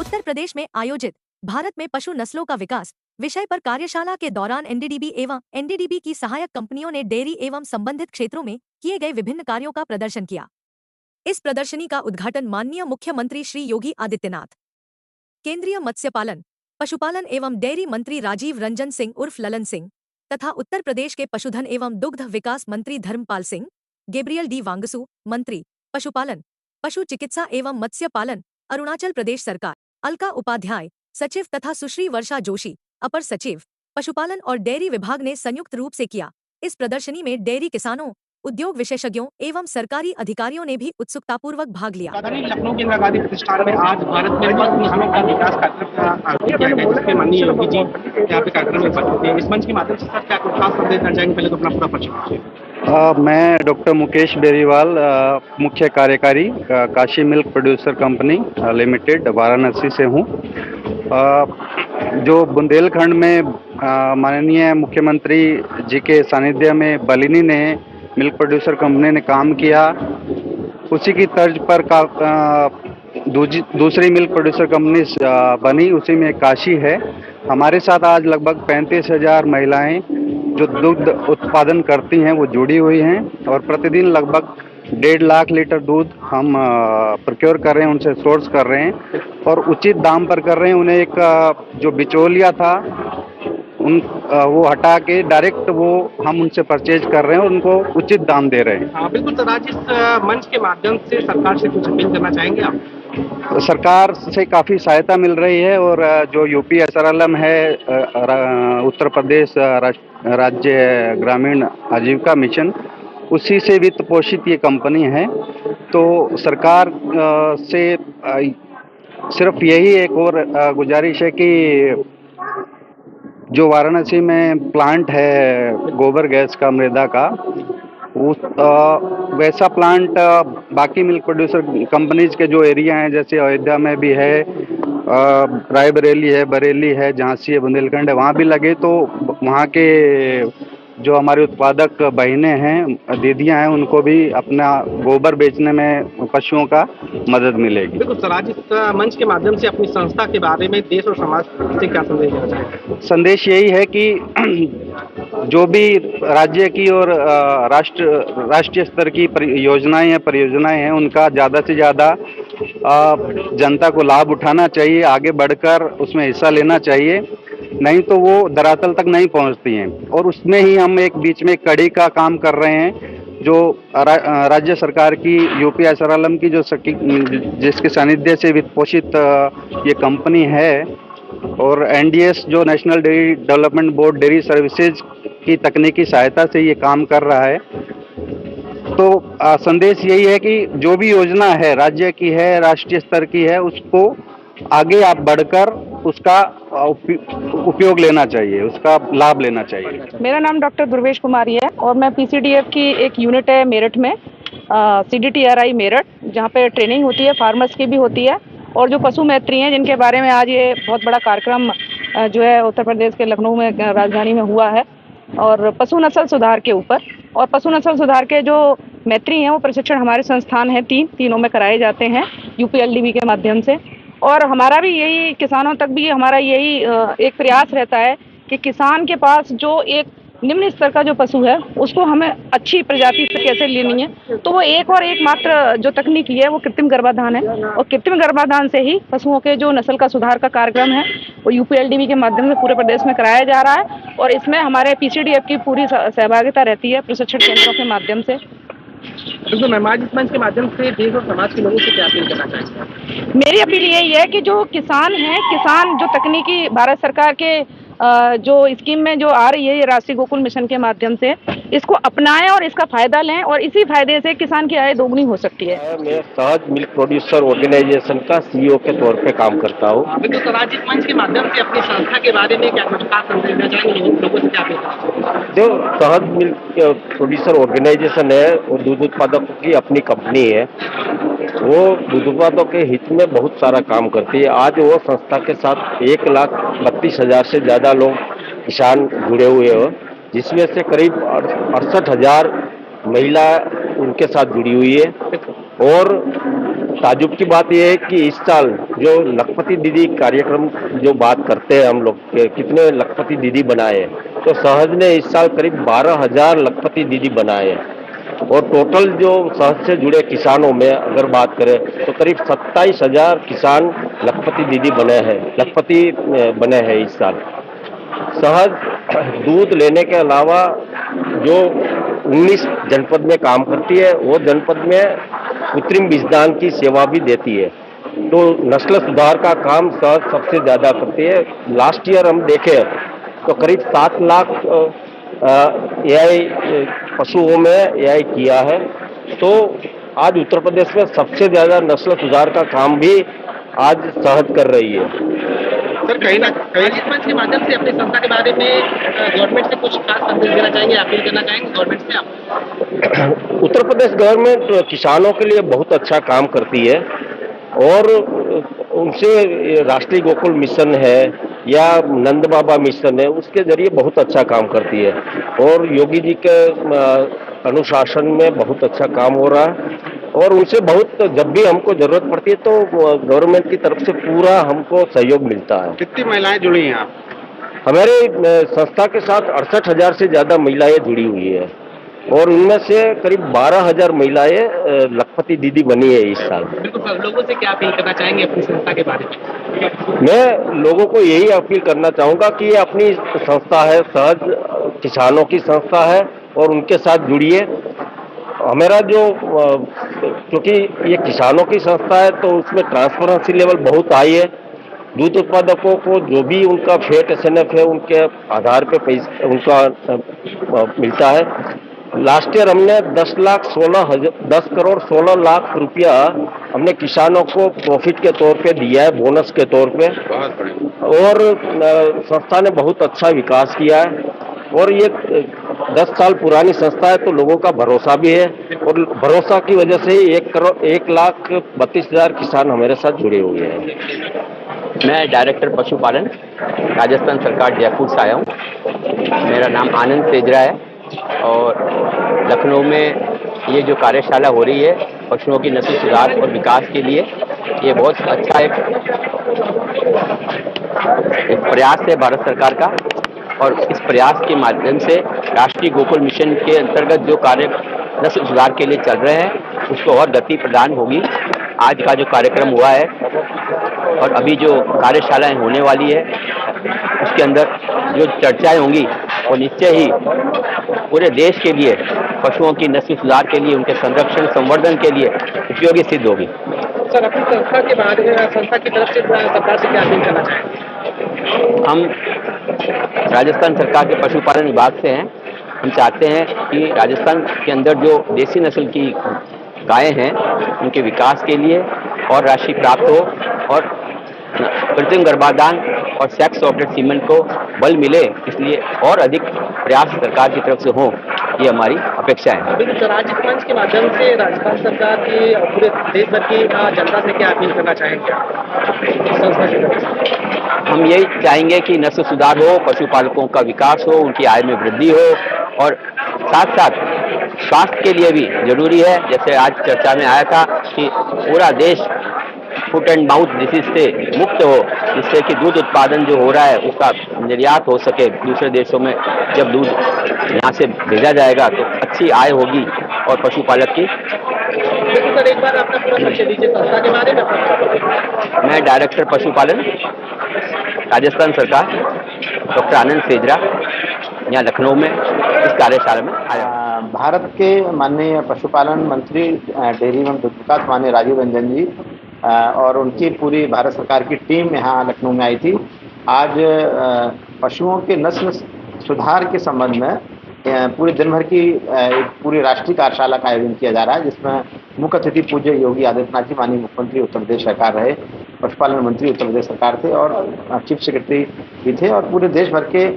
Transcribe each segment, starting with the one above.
उत्तर प्रदेश में आयोजित भारत में पशु नस्लों का विकास विषय पर कार्यशाला के दौरान एनडीडीबी एवं एनडीडीबी की सहायक कंपनियों ने डेयरी एवं संबंधित क्षेत्रों में किए गए विभिन्न कार्यों का प्रदर्शन किया। इस प्रदर्शनी का उद्घाटन माननीय मुख्यमंत्री श्री योगी आदित्यनाथ, केंद्रीय मत्स्य पालन, पशुपालन एवं डेयरी मंत्री राजीव रंजन सिंह उर्फ ललन सिंह तथा उत्तर प्रदेश के पशुधन एवं दुग्ध विकास मंत्री धर्मपाल सिंह, गेब्रियल डी वांगसू, मंत्री पशुपालन, पशु चिकित्सा एवं मत्स्य पालन, अरुणाचल प्रदेश सरकार, अलका उपाध्याय, सचिव तथा सुश्री वर्षा जोशी, अपर सचिव, पशुपालन और डेयरी विभाग ने संयुक्त रूप से किया। इस प्रदर्शनी में डेयरी किसानों, उद्योग विशेषज्ञों एवं सरकारी अधिकारियों ने भी उत्सुकतापूर्वक भाग लिया। राजधानी लखनऊ के इंदिरा गांधी प्रतिष्ठान में आज भारत में पशु नस्लों का विकास कार्यक्रम का आयोजन किया गया, जिसमें माननीय योगी जी यहाँ पे कार्यक्रम में उपस्थित थे। इस मंच के माध्यम से सर क्या कुछ खास संदेश देना चाहेंगे? पहले तो अपना पूरा परिचय। मैं डॉक्टर मुकेश बेरीवाल, मुख्य कार्यकारी Kashi milk producer company limited Varanasi से हूँ। जो बुंदेलखंड में माननीय मुख्यमंत्री जी के सानिध्य में बलिनी ने मिल्क प्रोड्यूसर कंपनी ने काम किया, उसी की तर्ज पर दूसरी मिल्क प्रोड्यूसर कंपनी बनी, उसी में काशी है। हमारे साथ आज लगभग 35,000 महिलाएं जो दुग्ध उत्पादन करती हैं वो जुड़ी हुई हैं और प्रतिदिन लगभग 1.5 लाख लीटर दूध हम प्रोक्योर कर रहे हैं, उनसे सोर्स कर रहे हैं और उचित दाम पर कर रहे हैं। उन्हें एक जो बिचौलिया था वो हटा के डायरेक्ट वो हम उनसे परचेज कर रहे हैं और उनको उचित दाम दे रहे हैं। बिल्कुल सर, आज इस मंच के माध्यम से सरकार से कुछ अपील करना चाहेंगे आप? सरकार से काफ़ी सहायता मिल रही है और जो यूपी एसआरएलएम है, उत्तर प्रदेश राज्य ग्रामीण आजीविका मिशन, उसी से वित्त पोषित ये कंपनी है। तो सरकार से सिर्फ यही एक और गुजारिश है कि जो वाराणसी में प्लांट है गोबर गैस का, मृदा का, उस वैसा प्लांट बाकी मिल्क प्रोड्यूसर कंपनीज के जो एरिया हैं, जैसे अयोध्या में भी है, रायबरेली है, बरेली है, झांसी है, बुंदेलखंड है, वहाँ भी लगे तो वहाँ के जो हमारे उत्पादक बहनें हैं, दीदियाँ हैं, उनको भी अपना गोबर बेचने में पशुओं का मदद मिलेगी। बिल्कुल सर, आज इस मंच के माध्यम से अपनी संस्था के बारे में देश और समाज से क्या संदेश देना चाहेंगे? संदेश यही है कि जो भी राज्य की और राष्ट्रीय स्तर की योजनाएं हैं, परियोजनाएं हैं, उनका ज़्यादा से ज़्यादा जनता को लाभ उठाना चाहिए, आगे बढ़कर उसमें हिस्सा लेना चाहिए, नहीं तो वो धरातल तक नहीं पहुंचती हैं। और उसमें ही हम एक बीच में कड़ी का काम कर रहे हैं, जो राज्य सरकार की यूपी एसआरएलएम की जो जिसके सानिध्य से वित्त पोषित ये कंपनी है, और एनडीएस जो national dairy development board dairy services की तकनीकी सहायता से ये काम कर रहा है। तो संदेश यही है कि जो भी योजना है, राज्य की है, राष्ट्रीय स्तर की है, उसको आगे आप बढ़कर उसका उपयोग लेना चाहिए, उसका लाभ लेना चाहिए। मेरा नाम डॉक्टर दुर्वेश कुमारी है और मैं पीसीडीएफ की एक यूनिट है मेरठ में, सीडीटीआरआई मेरठ, जहाँ पे ट्रेनिंग होती है, फार्मर्स की भी होती है, और जो पशु मैत्री हैं जिनके बारे में आज ये बहुत बड़ा कार्यक्रम जो है उत्तर प्रदेश के लखनऊ में राजधानी में हुआ है, और पशु नस्ल सुधार के ऊपर। और पशु नस्ल सुधार के जो मैत्री हैं वो प्रशिक्षण हमारे संस्थान हैं, तीनों में कराए जाते हैं यूपीएलडीबी के माध्यम से। और हमारा भी यही, किसानों तक भी हमारा यही एक प्रयास रहता है कि किसान के पास जो एक निम्न स्तर का जो पशु है उसको हमें अच्छी प्रजाति से कैसे लेनी है, तो वो एक मात्र जो तकनीकी है वो कृत्रिम गर्भाधान है, और कृत्रिम गर्भाधान से ही पशुओं के जो नस्ल का सुधार का कार्यक्रम है वो यूपीएलडीबी के माध्यम से पूरे प्रदेश में कराया जा रहा है, और इसमें हमारे पीसीडीएफ की पूरी सहभागिता रहती है प्रशिक्षण केंद्रों के माध्यम से। बिल्कुल मैम, आज इस मंच के माध्यम से देश और समाज के लोगों से क्या अपील करना चाहेंगे? मेरी अपील यही है कि जो किसान हैं, किसान जो तकनीकी भारत सरकार के जो स्कीम में जो आ रही है ये राष्ट्रीय गोकुल मिशन के माध्यम से, इसको अपनाएं और इसका फायदा लें, और इसी फायदे से किसान की आय दोगुनी हो सकती है। मैं सहज मिल्क प्रोड्यूसर ऑर्गेनाइजेशन का सीईओ के तौर पे काम करता हूँ। बिल्कुल सर, आज इस मंच के माध्यम से अपनी संस्था के बारे में क्या कुछ खास संदेश देना चाहेंगे? लोगों से क्या अपील करेंगे? जो सहज मिल्क प्रोड्यूसर ऑर्गेनाइजेशन है वो दूध उत्पादकों की अपनी कंपनी है, वो दूध उत्पादकों के हित में बहुत सारा काम करती है। आज वो संस्था के साथ 1,32,000 से ज़्यादा लोग किसान जुड़े हुए हो, जिसमें से करीब 68,000 महिला उनके साथ जुड़ी हुई है। और ताजुब की बात यह है कि इस साल जो लखपति दीदी कार्यक्रम जो बात करते हैं हम लोग कितने लखपति दीदी बनाए हैं, तो सहज ने इस साल करीब 12,000 लखपति दीदी बनाए हैं। और टोटल जो सहज से जुड़े किसानों में अगर बात करें तो करीब 27,000 किसान लखपति दीदी लखपति बने हैं इस साल। सहज दूध लेने के अलावा जो 19 जनपद में काम करती है, वो जनपद में कृत्रिम बीजदान की सेवा भी देती है। तो नस्ल सुधार का काम सहज सबसे ज्यादा करती है। लास्ट ईयर हम देखें तो करीब 7 लाख एआई पशुओं में एआई किया है। तो आज उत्तर प्रदेश में सबसे ज्यादा नस्ल सुधार का काम भी आज सहज कर रही है। सर, कहीं ना कहीं इस मंच के माध्यम से अपनी संस्था के बारे में गवर्नमेंट से कुछ खास संदेश देना चाहेंगे, अपील करना चाहेंगे गवर्नमेंट से आप? उत्तर प्रदेश गवर्नमेंट किसानों के लिए बहुत अच्छा काम करती है और उनसे राष्ट्रीय गोकुल मिशन है या नंद बाबा मिशन है, उसके जरिए बहुत अच्छा काम करती है। और योगी जी के अनुशासन में बहुत अच्छा काम हो रहा है और उनसे बहुत जब भी हमको जरूरत पड़ती है तो गवर्नमेंट की तरफ से पूरा हमको सहयोग मिलता है। कितनी महिलाएं जुड़ी हैं आप? हमारे संस्था के साथ 68,000 से ज्यादा महिलाएं जुड़ी हुई है और उनमें से करीब 12,000 महिलाएं लखपति दीदी बनी है इस साल। बिल्कुल, लोगों से क्या अपील करना चाहेंगे अपनी संस्था के बारे में? मैं लोगों को यही अपील करना चाहूंगा कि ये अपनी संस्था है, सहज किसानों की संस्था है और उनके साथ जुड़िए। हमारा जो क्योंकि ये किसानों की संस्था है तो उसमें ट्रांसपेरेंसी लेवल बहुत हाई है। दूध उत्पादकों को जो भी उनका फेट एसएनएफ है उनके आधार पे पैसा उनका मिलता है। लास्ट ईयर हमने 10 करोड़ 16 लाख रुपया हमने किसानों को प्रॉफिट के तौर पे दिया है, बोनस के तौर पे। और संस्था ने बहुत अच्छा विकास किया है और ये 10 साल पुरानी संस्था है तो लोगों का भरोसा भी है और भरोसा की वजह से 1,32,000 किसान हमारे साथ जुड़े हुए हैं। मैं डायरेक्टर पशुपालन राजस्थान सरकार जयपुर से आया हूँ। मेरा नाम आनंद सेजरा है और लखनऊ में ये जो कार्यशाला हो रही है पशुओं की नस्ल सुधार और विकास के लिए, ये बहुत अच्छा एक प्रयास है भारत सरकार का। और इस प्रयास के माध्यम से राष्ट्रीय गोकुल मिशन के अंतर्गत जो कार्य नस्ल सुधार के लिए चल रहे हैं उसको और गति प्रदान होगी। आज का जो कार्यक्रम हुआ है और अभी जो कार्यशालाएं होने वाली है उसके अंदर जो चर्चाएं होंगी वो निश्चय ही पूरे देश के लिए पशुओं की नस्ल सुधार के लिए, उनके संरक्षण संवर्धन के लिए उपयोगी सिद्ध होगी। सर, अपनी संस्था के बारे में संस्था की तरफ से सरकार से क्या अपील करना चाहेंगे? हम राजस्थान सरकार के पशुपालन विभाग से हैं। हम चाहते हैं कि राजस्थान के अंदर जो देसी नस्ल की गायें हैं उनके विकास के लिए और राशि प्राप्त हो और कृत्रिम गर्भाधान और सेक्स ऑपरेट सीमेन को बल मिले, इसलिए और अधिक प्रयास सरकार की तरफ से हो, ये हमारी अपेक्षा है। बिल्कुल सर, आज इस मंच के माध्यम से राजस्थान सरकार की पूरे देश भर की जनता से क्या अपील करना चाहेंगे संस्था की तरफ से? हम यही चाहेंगे कि नस्ल सुधार हो, पशुपालकों का विकास हो, उनकी आय में वृद्धि हो और साथ साथ स्वास्थ्य के लिए भी जरूरी है। जैसे आज चर्चा में आया था कि पूरा देश फुट एंड माउथ डिसीज से मुक्त हो, जिससे कि दूध उत्पादन जो हो रहा है उसका निर्यात हो सके दूसरे देशों में। जब दूध यहाँ से भेजा जाएगा तो अच्छी आय होगी और पशुपालक की। बिल्कुल सर, एक बार अपना पूरा परिचय दीजिए संस्था के बारे में। मैं डायरेक्टर पशुपालन राजस्थान सरकार डॉक्टर आनंद सेजरा यहाँ लखनऊ में इस कार्यशाला में आया। भारत के माननीय पशुपालन मंत्री डेयरी एवं दुग्ध विकास माननीय राजीव रंजन जी और उनकी पूरी भारत सरकार की टीम यहाँ लखनऊ में आई थी। आज पशुओं के नस्ल सुधार के संबंध में पूरे दिन भर की एक पूरी राष्ट्रीय कार्यशाला का आयोजन किया जा रहा है, जिसमें मुख्य अतिथि पूज्य योगी आदित्यनाथ जी माननीय मुख्यमंत्री उत्तर प्रदेश सरकार रहे, पशुपालन मंत्री उत्तर प्रदेश सरकार थे और चीफ सेक्रेटरी भी थे और पूरे देश भर के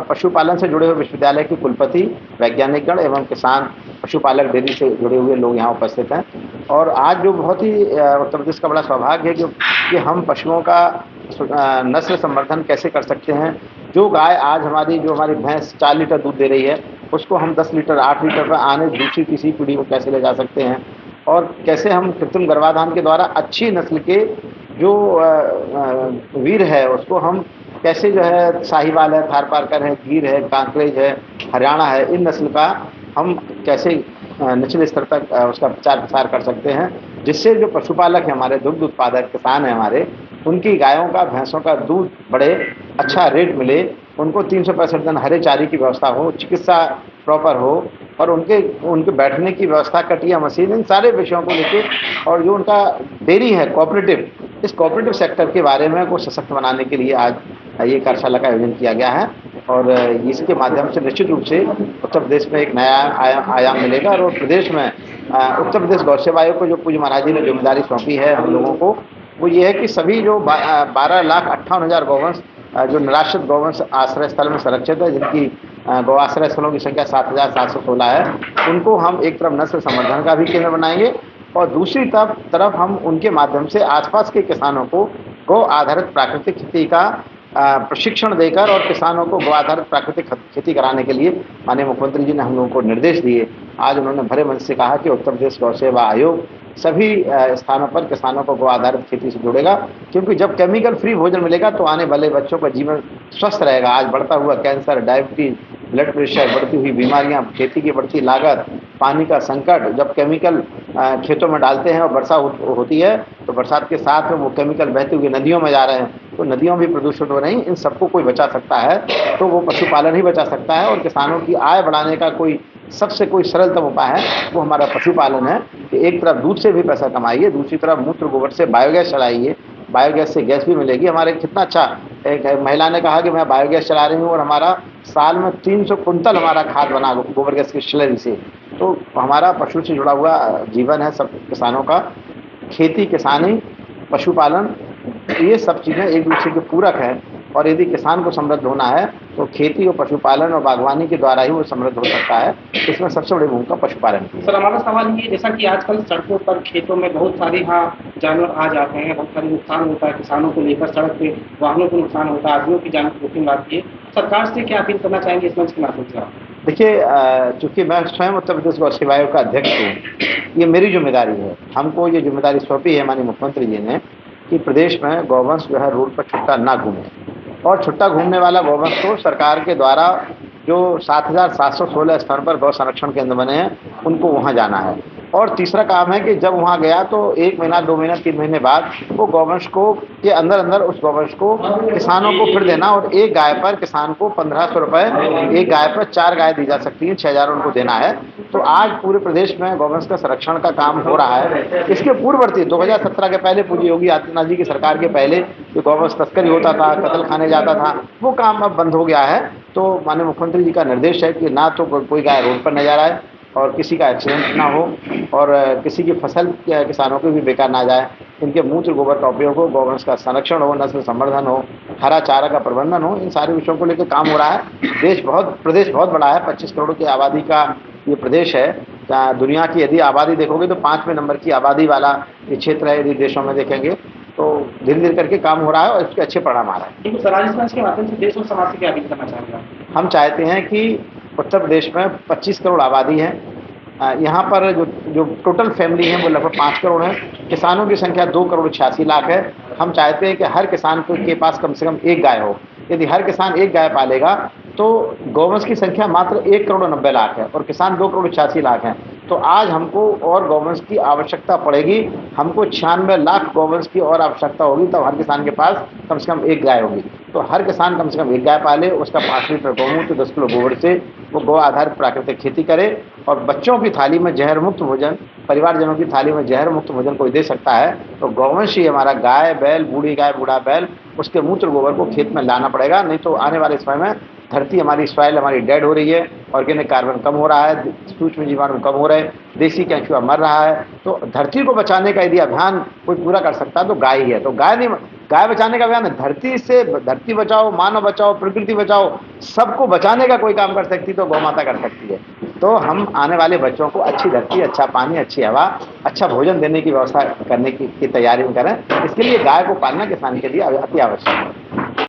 पशुपालन से जुड़े हुए विश्वविद्यालय के कुलपति, वैज्ञानिकगण एवं किसान पशुपालक डेयरी से जुड़े हुए लोग यहाँ उपस्थित हैं। और आज जो बहुत ही उत्तर प्रदेश का बड़ा सौभाग्य है कि हम पशुओं का नस्ल संवर्धन कैसे कर सकते हैं। जो गाय आज हमारी भैंस 4 लीटर दूध दे रही है उसको हम 10 लीटर 8 लीटर पर आने दूसरी तीसरी पीढ़ी को कैसे ले जा सकते हैं। और कैसे हम कृत्रिम गर्भाधान के द्वारा अच्छी नस्ल के जो वीर है उसको हम कैसे जो है साहिवाल है, थारपारकर है, गिर है, कांकरेज है, हरियाणा है, इन नस्ल का हम कैसे निचले स्तर तक उसका प्रचार प्रसार कर सकते हैं, जिससे जो पशुपालक है हमारे, दुग्ध उत्पादक किसान है हमारे, उनकी गायों का भैंसों का दूध बढ़े, अच्छा रेट मिले, उनको 365 दिन हरे चारे की व्यवस्था हो, चिकित्सा प्रॉपर हो और उनके बैठने की व्यवस्था, कटिया मशीन, इन सारे विषयों को लेके और जो उनका डेयरी है कोऑपरेटिव, इस कोऑपरेटिव सेक्टर के बारे में को सशक्त बनाने के लिए आज ये कार्यशाला का आयोजन किया गया है। और इसके माध्यम से निश्चित रूप से उत्तर प्रदेश में एक नया आयाम मिलेगा और प्रदेश में उत्तर प्रदेश गौ सेवा आयोग को जो पूज्य महाराज जी ने जिम्मेदारी सौंपी है हम लोगों को, वो ये है कि सभी जो 12,58,000 गौवंश जो निराश्रित गौवंश आश्रय स्थल में संरक्षित है, जिनकी गौ आश्रय स्थलों की संख्या 7,716 है, उनको हम एक तरफ नस्ल संवर्धन का भी केंद्र बनाएंगे और दूसरी तरफ हम उनके माध्यम से आसपास के किसानों को गौ आधारित प्राकृतिक खेती का प्रशिक्षण देकर और किसानों को गौ आधारित प्राकृतिक खेती कराने के लिए माननीय मुख्यमंत्री जी ने हम लोगों को निर्देश दिए। आज उन्होंने भरे मन से कहा कि उत्तर प्रदेश गौ सेवा आयोग सभी स्थानों पर किसानों को गौ आधारित खेती से जोड़ेगा, क्योंकि जब केमिकल फ्री भोजन मिलेगा तो आने वाले बच्चों का जीवन स्वस्थ रहेगा। आज बढ़ता हुआ कैंसर, डायबिटीज, ब्लड प्रेशर, बढ़ती हुई बीमारियां, खेती की बढ़ती लागत, पानी का संकट, जब केमिकल खेतों में डालते हैं और वर्षा होती है तो बरसात के साथ में वो केमिकल बहते हुए नदियों में जा रहे हैं, तो नदियों भी प्रदूषित हो रही। इन सबको कोई बचा सकता है तो वो पशुपालन ही बचा सकता है और किसानों की आय बढ़ाने का कोई सरलतम उपाय है वो हमारा पशुपालन है कि एक तरफ दूध से भी पैसा कमाइए, दूसरी तरफ मूत्र गोबर से बायोगैस चलाइए, बायोगैस से गैस भी मिलेगी। हमारे कितना अच्छा एक महिला ने कहा कि मैं बायोगैस चला रही हूँ और हमारा साल में 300 कुंतल हमारा खाद बना गोबर गैस की स्लरी से। तो हमारा पशु से जुड़ा हुआ जीवन है सब किसानों का। खेती, किसानी, पशुपालन, ये सब चीज़ें एक दूसरे के पूरक हैं और यदि किसान को समृद्ध होना है तो खेती और पशुपालन और बागवानी के द्वारा ही वो समृद्ध हो सकता है। इसमें सबसे बड़ी भूमिका पशुपालन की। सर, हमारा सवाल ये, जैसा कि आजकल सड़कों पर, खेतों में बहुत सारे जानवर आ जाते हैं, बहुत सारे नुकसान होता है किसानों को लेकर, सड़क पे वाहनों को नुकसान होता है, आदमियों की जान को जोखिम आती है। सरकार से क्या अपील करना चाहेंगे इस मंच के माध्यम से? देखिए, चूँकि मैं स्वयं उत्तर प्रदेश गौ सेवा आयोग का अध्यक्ष हूँ, ये मेरी जिम्मेदारी है। हमको ये जिम्मेदारी सौंपी है माननीय मुख्यमंत्री जी ने कि प्रदेश में गौवंश जो है रोड पर छुट्टा ना घूमे और छुट्टा घूमने वाला गौवंश को सरकार के द्वारा जो 7,716 स्थान पर गौ संरक्षण केंद्र बने हैं उनको वहाँ जाना है। और तीसरा काम है कि जब वहाँ गया तो 1 महीना, 2 महीना, 3 महीने बाद वो गौवंश को के अंदर उस गौवंश को किसानों को फिर देना और एक गाय पर किसान को 1,500 रुपये, एक गाय पर 4 गाय दी जा सकती है, 6,000 उनको देना है। तो आज पूरे प्रदेश में गौवंश का संरक्षण का काम हो रहा है। इसके पूर्ववर्ती 2017 के पहले पूज्य योगी आदित्यनाथ जी की सरकार के पहले जो गौवंश तस्करी होता था, कत्ल खाने जाता था, वो काम अब बंद हो गया है। तो माननीय मुख्यमंत्री जी का निर्देश है कि ना तो कोई गाय रोड पर न जा रहा है और किसी का एक्सीडेंट ना हो और किसी की फसल किसानों की भी बेकार ना जाए। इनके मूत्र गोबर का उपयोग हो, गौवंश का संरक्षण हो, नस्ल संवर्धन हो, हरा चारा का प्रबंधन हो, इन सारे विषयों को लेकर काम हो रहा है। प्रदेश बहुत बड़ा है, 25 करोड़ की आबादी का ये प्रदेश है। दुनिया की यदि आबादी देखोगे तो 5वें नंबर की आबादी वाला ये क्षेत्र है। यदि देशों में देखेंगे तो धीरे धीरे करके काम हो रहा है और इसके अच्छे परिणाम आ रहे हैं। राजस्थान के माध्यम से देश और समाज से क्या अपील करना चाहेंगे? हम चाहते हैं कि उत्तर प्रदेश में 25 करोड़ आबादी है। यहाँ पर जो टोटल फैमिली है वो लगभग 5 करोड़ है। किसानों की संख्या 2 करोड़ 86 लाख है। हम चाहते हैं कि हर किसान के पास कम से कम एक गाय हो। यदि हर किसान एक गाय पालेगा तो गौवंश की संख्या मात्र 1 करोड़ 90 लाख है और किसान 2 करोड़ 86 लाख हैं। तो आज हमको और गौवंश की आवश्यकता पड़ेगी। हमको 96 लाख गौवंश की और आवश्यकता होगी, तब हर किसान के पास कम से कम एक गाय होगी। तो हर किसान कम से कम एक गाय पाले, उसका 5 लीटर गौमूत्र 10 किलो गोबर से वो गौ आधारित प्राकृतिक खेती करे और बच्चों की थाली में जहर मुक्त भोजन, परिवारजनों की थाली में जहर मुक्त भोजन कोई दे सकता है तो गौवंश ही हमारा गाय, बैल, बूढ़ी गाय, बूढ़ा बैल, उसके मूत्र गोबर को खेत में लाना पड़ेगा। नहीं तो आने वाले समय में धरती हमारी, सॉइल हमारी डेड हो रही है, ऑर्गेनिक कार्बन कम हो रहा है, सूक्ष्म जीवाणु कम हो रहे हैं, देसी केंचुआ मर रहा है। तो धरती को बचाने का यदि अभियान कोई पूरा कर सकता है तो गाय ही है। तो गाय बचाने का अभियान है। धरती बचाओ, मानव बचाओ, प्रकृति बचाओ, सबको बचाने का कोई काम कर सकती तो गौ माता कर सकती है। तो हम आने वाले बच्चों को अच्छी धरती, अच्छा पानी, अच्छी हवा, अच्छा भोजन देने की व्यवस्था करने की तैयारी करें। इसके लिए गाय को पालना किसान के लिए अति आवश्यक है।